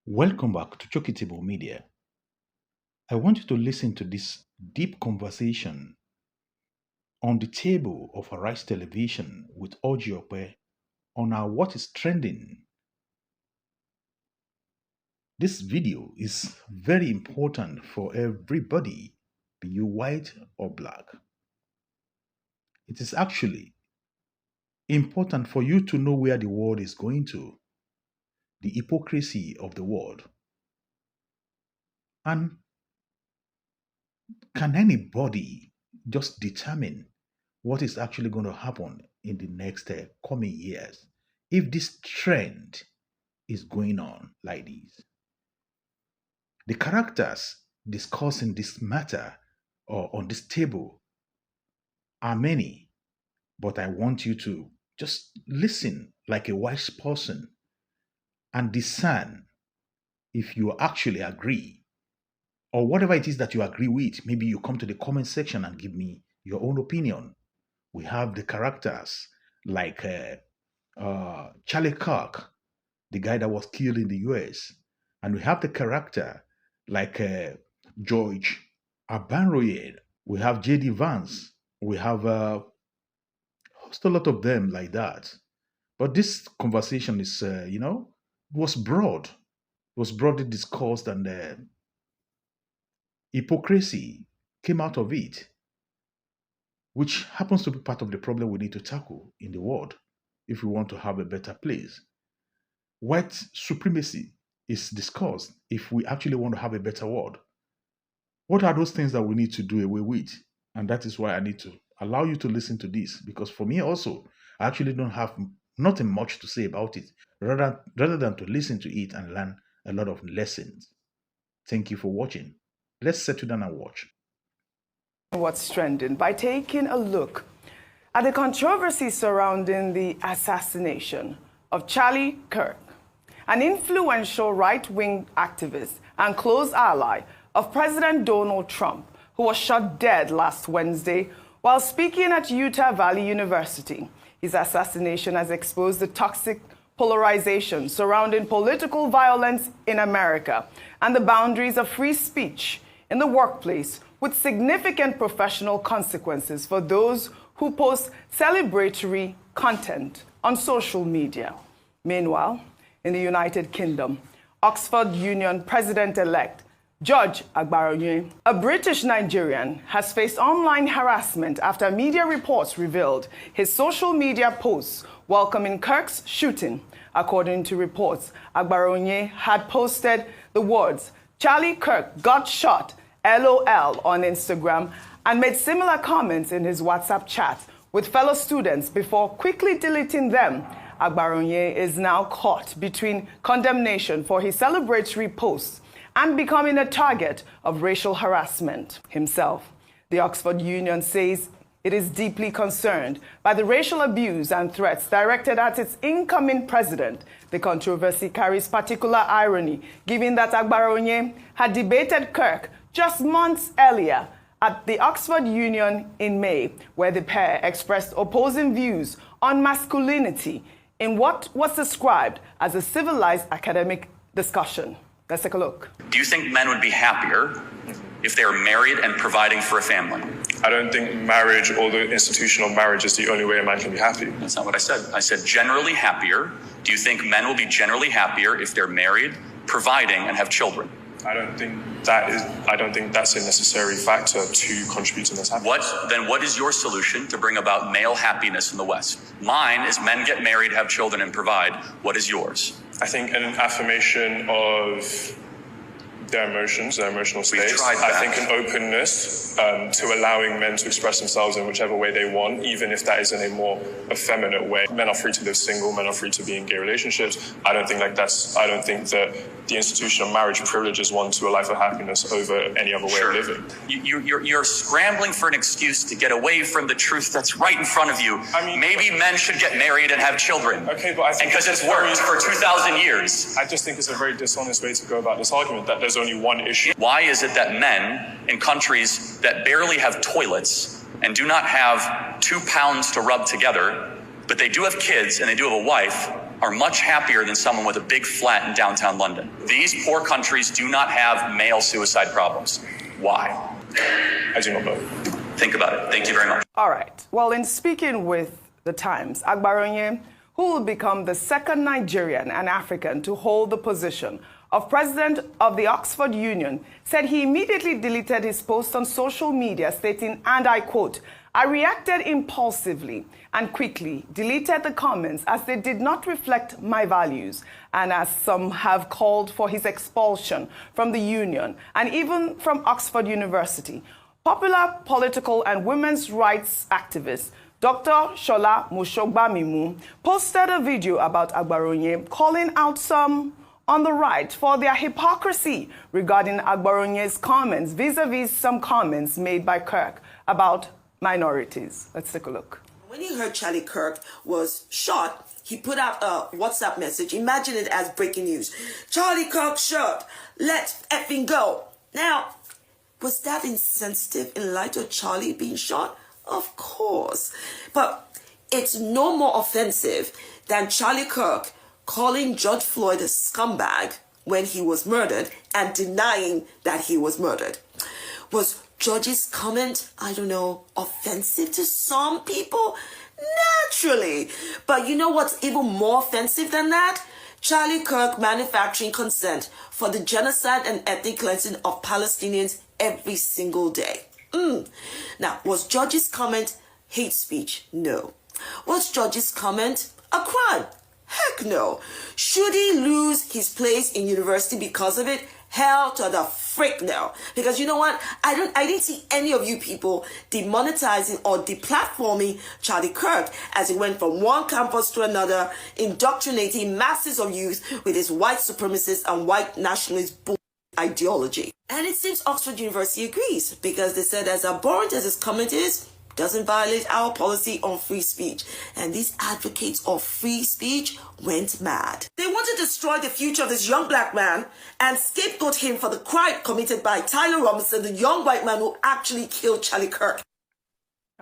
Welcome back to Chokitable Media. I want you to listen to this deep conversation on the table of Arise Television with Ojiope on our What is Trending. This video is very important for everybody, be you white or black. It is actually important for you to know where the world is going to, the hypocrisy of the world. And can anybody just determine what is actually going to happen in the next coming years if this trend is going on like this? The characters discussing this matter or on this table are many, but I want you to just listen like a wise person and discern if you actually agree or whatever it is that you agree with. Maybe you come to the comment section and give me your own opinion. We have the characters like Charlie Kirk, the guy that was killed in the US. And we have the character like George Abaraonye. We have J.D. Vance. We have just a lot of them like that. But this conversation is, was broad. It was broadly discussed, and hypocrisy came out of it, which happens to be part of the problem we need to tackle in the world if we want to have a better place. White supremacy is discussed if we actually want to have a better world. What are those things that we need to do away with? And that is why I need to allow you to listen to this, because for me also, I actually don't have nothing much to say about it, rather than to listen to it and learn a lot of lessons. Thank you for watching. Let's settle down and watch. What's trending by taking a look at the controversy surrounding the assassination of Charlie Kirk, an influential right-wing activist and close ally of President Donald Trump, who was shot dead last Wednesday while speaking at Utah Valley University. His assassination has exposed the toxic polarization surrounding political violence in America and the boundaries of free speech in the workplace, with significant professional consequences for those who post celebratory content on social media. Meanwhile, in the United Kingdom, Oxford Union President-elect Judge Abaraonye, a British Nigerian, has faced online harassment after media reports revealed his social media posts welcoming Kirk's shooting. According to reports, Abaraonye had posted the words, "Charlie Kirk got shot, LOL," on Instagram and made similar comments in his WhatsApp chat with fellow students before quickly deleting them. Abaraonye is now caught between condemnation for his celebratory posts and becoming a target of racial harassment himself. The Oxford Union says it is deeply concerned by the racial abuse and threats directed at its incoming president. The controversy carries particular irony, given that Abaraonye had debated Kirk just months earlier at the Oxford Union in May, where the pair expressed opposing views on masculinity in what was described as a civilized academic discussion. Let's take a look. Do you think men would be happier if they were married and providing for a family? I don't think marriage or the institution of marriage is the only way a man can be happy. That's not what I said. I said generally happier. Do you think men will be generally happier if they're married, providing, and have children? I don't think that's a necessary factor to contribute to this happiness. What is your solution to bring about male happiness in the West? Mine is men get married, have children, and provide. What is yours? I think an affirmation of their emotions, their emotional states. I think an openness to allowing men to express themselves in whichever way they want, even if that is in a more effeminate way. Men are free to live single, men are free to be in gay relationships. I don't think that the institution of marriage privileges one to a life of happiness over any other way of living. You're scrambling for an excuse to get away from the truth that's right in front of you. I mean, maybe men should get married and have children. Okay, but I think because it's worked for 2,000 years. I just think it's a very dishonest way to go about this argument, that there's only one issue. Why is it that men in countries that barely have toilets and do not have 2 pounds to rub together, but they do have kids and they do have a wife, are much happier than someone with a big flat in downtown London. These poor countries do not have male suicide problems. Why? I do not know. Think about it. Thank you very much. All right. Well, in speaking with the Times, Abaraonye, who will become the second Nigerian and African to hold the position of president of the Oxford Union, said he immediately deleted his post on social media, stating, and I quote, "I reacted impulsively and quickly deleted the comments as they did not reflect my values, and as some have called for his expulsion from the union and even from Oxford University." Popular political and women's rights activist Dr. Shola Moshogbamimu posted a video about Abaraonye calling out some on the right for their hypocrisy regarding Abaraonye's comments vis-a-vis some comments made by Kirk about minorities. Let's take a look. When he heard Charlie Kirk was shot, he put out a WhatsApp message. Imagine it as breaking news. Charlie Kirk shot. Let's effing go. Now, was that insensitive in light of Charlie being shot? Of course. But it's no more offensive than Charlie Kirk calling George Floyd a scumbag when he was murdered and denying that he was murdered. Was George's comment, I don't know, offensive to some people? Naturally. But you know what's even more offensive than that? Charlie Kirk manufacturing consent for the genocide and ethnic cleansing of Palestinians every single day. Now, was George's comment hate speech? No. Was George's comment a crime? Heck no. Should he lose his place in university because of it? Hell to the frick no. Because you know what? I didn't see any of you people demonetizing or deplatforming Charlie Kirk as he went from one campus to another, indoctrinating masses of youth with his white supremacist and white nationalist ideology. And it seems Oxford University agrees, because they said as abhorrent as his comment is, doesn't violate our policy on free speech. And these advocates of free speech went mad. They want to destroy the future of this young black man and scapegoat him for the crime committed by Tyler Robinson, the young white man who actually killed Charlie Kirk.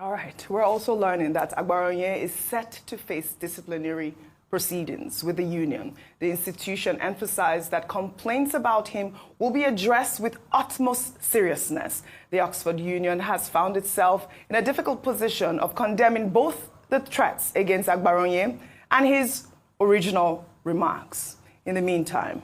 All right. We're also learning that Abaraonye is set to face disciplinary proceedings with the union. The institution emphasized that complaints about him will be addressed with utmost seriousness. The Oxford Union has found itself in a difficult position of condemning both the threats against Abaraonye and his original remarks. In the meantime,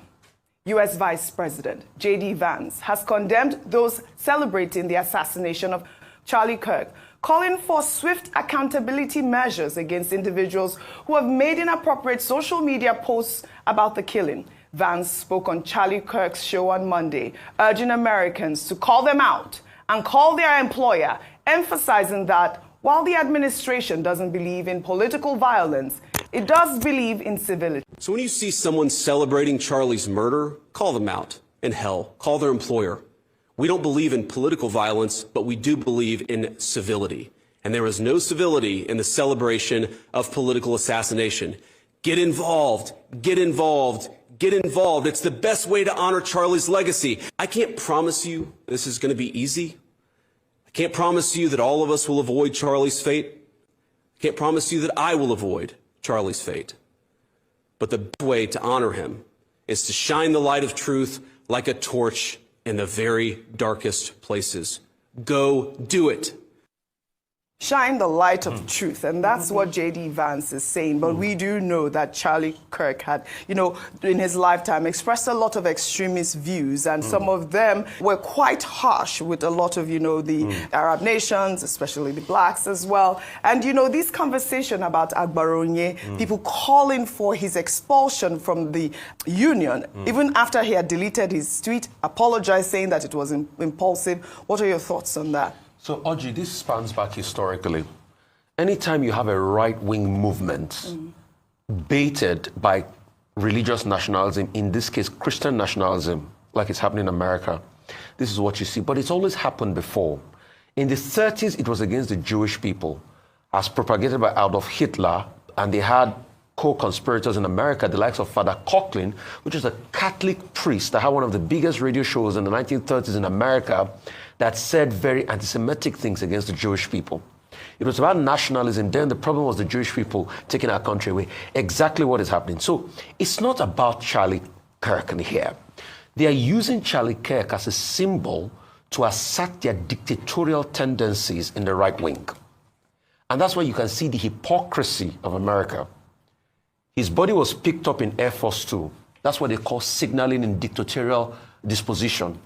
U.S. Vice President J.D. Vance has condemned those celebrating the assassination of Charlie Kirk, calling for swift accountability measures against individuals who have made inappropriate social media posts about the killing. Vance spoke on Charlie Kirk's show on Monday, urging Americans to call them out and call their employer, emphasizing that while the administration doesn't believe in political violence, it does believe in civility. So when you see someone celebrating Charlie's murder, call them out. And hell, call their employer. We don't believe in political violence, but we do believe in civility. And there is no civility in the celebration of political assassination. Get involved, get involved, get involved. It's the best way to honor Charlie's legacy. I can't promise you this is going to be easy. I can't promise you that all of us will avoid Charlie's fate. I can't promise you that I will avoid Charlie's fate. But the best way to honor him is to shine the light of truth like a torch in the very darkest places. Go do it. Shine the light of truth, and that's what J.D. Vance is saying. But we do know that Charlie Kirk had, in his lifetime expressed a lot of extremist views, and some of them were quite harsh with a lot of, the Arab nations, especially the blacks as well. And, this conversation about Abaraonye, people calling for his expulsion from the union, even after he had deleted his tweet, apologized, saying that it was impulsive. What are your thoughts on that? So, Audrey, this spans back historically. Anytime you have a right-wing movement baited by religious nationalism, in this case, Christian nationalism, like it's happening in America, this is what you see. But it's always happened before. In the 30s, it was against the Jewish people, as propagated by Adolf Hitler, and they had co-conspirators in America, the likes of Father Coughlin, which is a Catholic priest that had one of the biggest radio shows in the 1930s in America, that said very anti-Semitic things against the Jewish people. It was about nationalism. Then the problem was the Jewish people taking our country away. Exactly what is happening. So it's not about Charlie Kirk here. They are using Charlie Kirk as a symbol to assert their dictatorial tendencies in the right wing. And that's where you can see the hypocrisy of America. His body was picked up in Air Force 2. That's what they call signaling in dictatorial disposition.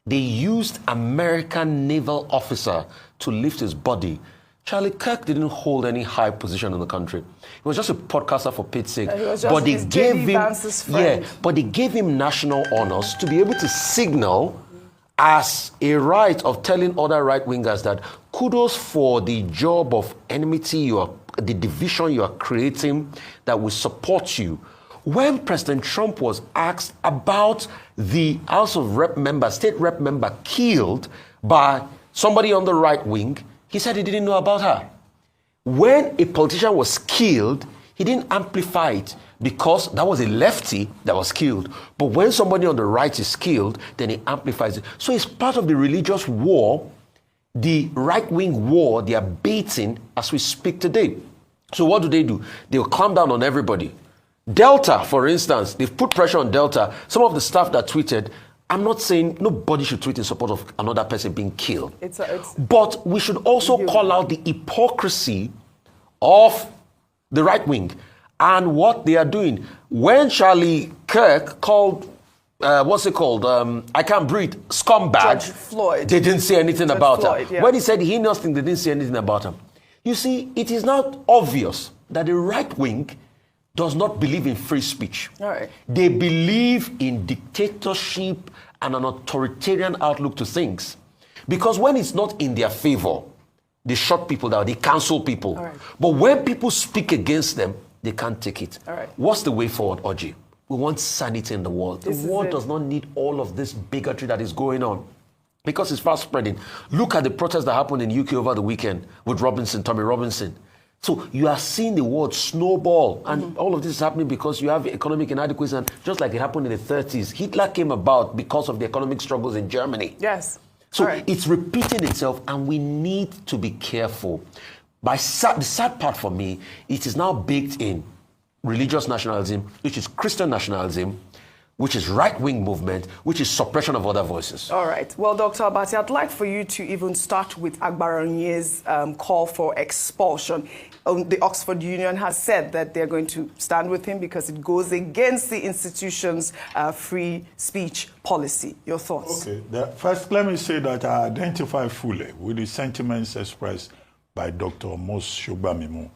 They used American naval officer to lift his body. Charlie Kirk didn't hold any high position in the country. He was just a podcaster for Pete's sake. But they gave him, Vance's friend. But they gave him national honors to be able to signal as a right of telling other right-wingers that kudos for the job of enmity, the division you are creating, that will support you. When President Trump was asked about the House of Rep member, state rep member killed by somebody on the right wing, he said he didn't know about her. When a politician was killed, he didn't amplify it because that was a lefty that was killed. But when somebody on the right is killed, then he amplifies it. So it's part of the religious war, the right-wing war they are baiting as we speak today. So what do? They will clamp down on everybody. Delta, for instance, they've put pressure on Delta. Some of the staff that tweeted, I'm not saying nobody should tweet in support of another person being killed. But we should also call out the hypocrisy of the right wing and what they are doing. When Charlie Kirk called, I can't breathe, scumbag. Judge Floyd. They didn't say anything about him. Yeah. When he said heinous thing, they didn't say anything about him. You see, it is not obvious that the right wing does not believe in free speech. All right. They believe in dictatorship and an authoritarian outlook to things. Because when it's not in their favor, they shut people down, they cancel people. All right. But when people speak against them, they can't take it. All right. What's the way forward, Oji? We want sanity in the world. The world does not need all of this bigotry that is going on, because it's fast spreading. Look at the protests that happened in UK over the weekend with Tommy Robinson. So you are seeing the world snowball, and all of this is happening because you have economic inadequacy, and just like it happened in the 30s. Hitler came about because of the economic struggles in Germany. Yes. So it's repeating itself, and we need to be careful. The sad part for me, it is now baked in religious nationalism, which is Christian nationalism, which is right-wing movement, which is suppression of other voices. All right. Well, Dr. Abati, I'd like for you to even start with Abaraonye's call for expulsion. The Oxford Union has said that they're going to stand with him because it goes against the institution's free speech policy. Your thoughts? Okay. First, let me say that I identify fully with the sentiments expressed by Dr. Mos Shogbamimu.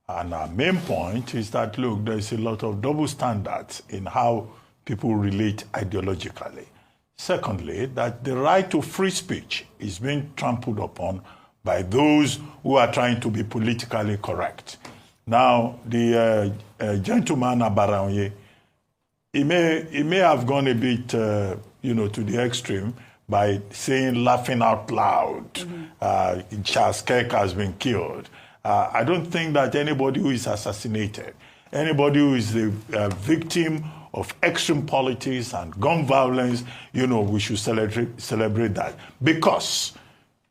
And our main point is that, look, there's a lot of double standards in how people relate ideologically. Secondly, that the right to free speech is being trampled upon by those who are trying to be politically correct. Now, the gentleman Abaraonye, he may have gone a bit, to the extreme by saying, laughing out loud, Charles Kirk has been killed. I don't think that anybody who is assassinated, anybody who is the victim of extreme politics and gun violence, we should celebrate that, because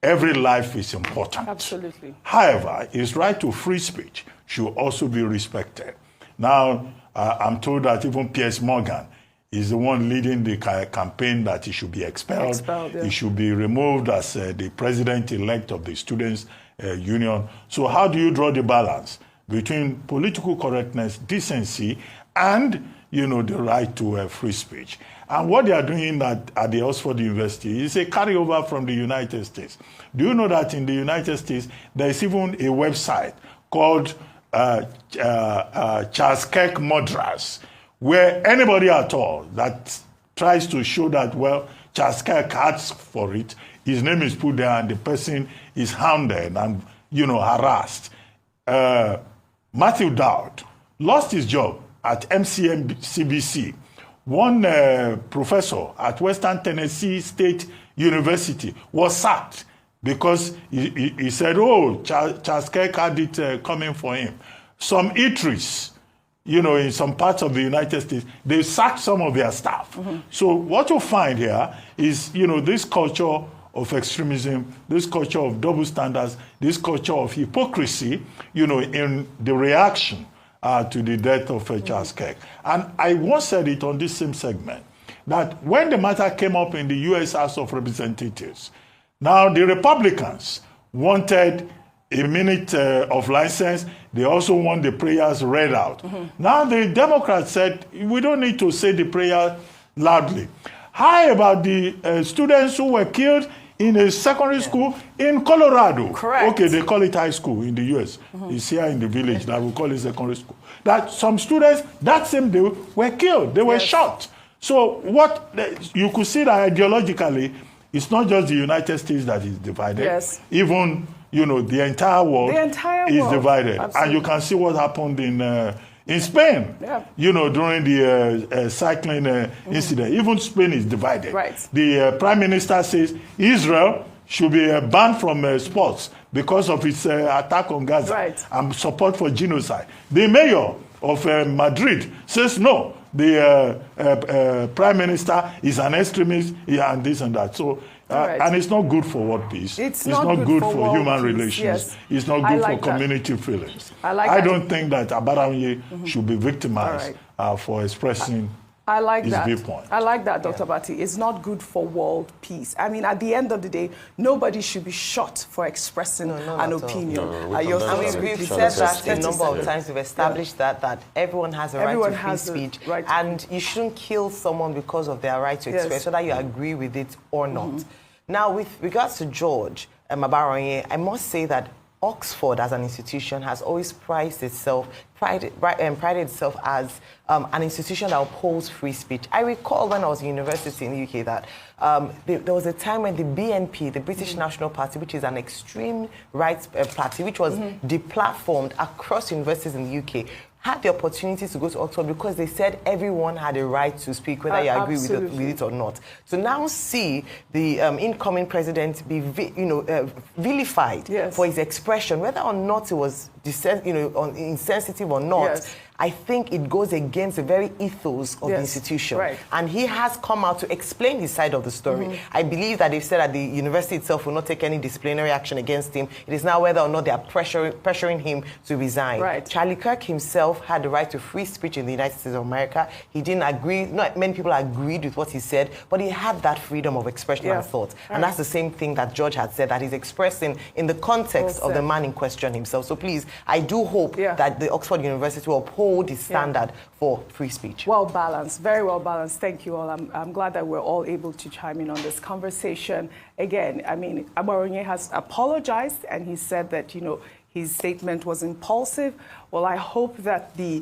every life is important. Absolutely. However, his right to free speech should also be respected. Now, I'm told that even Piers Morgan is the one leading the campaign that he should be expelled. He should be removed as the president-elect of the Students' Union. So how do you draw the balance between political correctness, decency, and the right to free speech? And what they are doing at the Oxford University is a carryover from the United States. Do you know that in the United States, there is even a website called Charles Kirk Murderers, where anybody at all that tries to show that, well, Charles Kirk asked for it, his name is put there and the person is hounded and, harassed. Matthew Dowd lost his job at MCBC. One professor at Western Tennessee State University was sacked because he said, Charles Kirk had it coming for him. Some eateries, in some parts of the United States, they sacked some of their staff. So what you find here is, this culture of extremism, this culture of double standards, this culture of hypocrisy, in the reaction to the death of Charles Kirk. And I once said it on this same segment, that when the matter came up in the U.S. House of Representatives, now the Republicans wanted a minute of license. They also want the prayers read out. Now the Democrats said, we don't need to say the prayer loudly. How about the students who were killed in a secondary school in Colorado? Correct. Okay, they call it high school in the U.S. It's here in the village that we call it secondary school. That some students that same day were killed. They were shot. So you could see that ideologically, it's not just the United States that is divided. Yes. Even the entire world is divided. Absolutely. And you can see what happened in Spain, during the cycling incident. Even Spain is divided. Right. The Prime Minister says Israel should be banned from sports because of its attack on Gaza and support for genocide. The mayor of Madrid says no. The Prime Minister is an extremist and this and that. So. And it's not good for world peace. It's not good for human relations. Yes. It's not good for community feelings. I don't think that Abaraonye should be victimized for expressing his viewpoint. I like that, Dr. Bati. It's not good for world peace. I mean, at the end of the day, nobody should be shot for expressing an opinion. We've said that a number of times. We've established that everyone has a right to free speech. And you shouldn't kill someone because of their right to express, whether you agree with it or not. Now, with regards to George Abaraonye, I must say that Oxford as an institution has always prided itself as an institution that upholds free speech. I recall when I was in university in the UK that there was a time when the BNP, the British National Party, which is an extreme right party, which was deplatformed across universities in the UK, had the opportunity to go to Oxford because they said everyone had a right to speak, whether you agree with it or not. So now see the incoming president be vilified for his expression, whether or not it was insensitive or not. I think it goes against the very ethos of the institution. And he has come out to explain his side of the story. I believe that they've said that the university itself will not take any disciplinary action against him. It is now whether or not they are pressuring him to resign. Charlie Kirk himself had the right to free speech in the United States of America. He didn't agree, not many people agreed with what he said, but he had that freedom of expression and thought. And that's the same thing that George had said, that he's expressing in the context of the man in question himself. So please, I do hope that the Oxford University will uphold the standard for free speech. Well balanced, very well balanced. Thank you all. I'm glad that we're all able to chime in on this conversation. Again, I mean, Abaraonye has apologized and he said that, his statement was impulsive. Well, I hope that the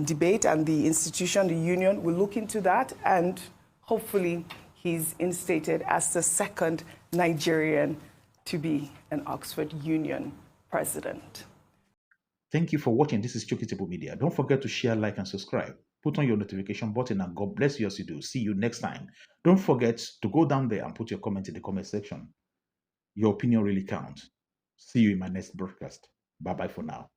debate and the institution, the union, will look into that, and hopefully he's instated as the second Nigerian to be an Oxford Union president. Thank you for watching. This is Chokitable Media. Don't forget to share, like, and subscribe. Put on your notification button, and God bless you as you do. See you next time. Don't forget to go down there and put your comment in the comment section. Your opinion really counts. See you in my next broadcast. Bye-bye for now.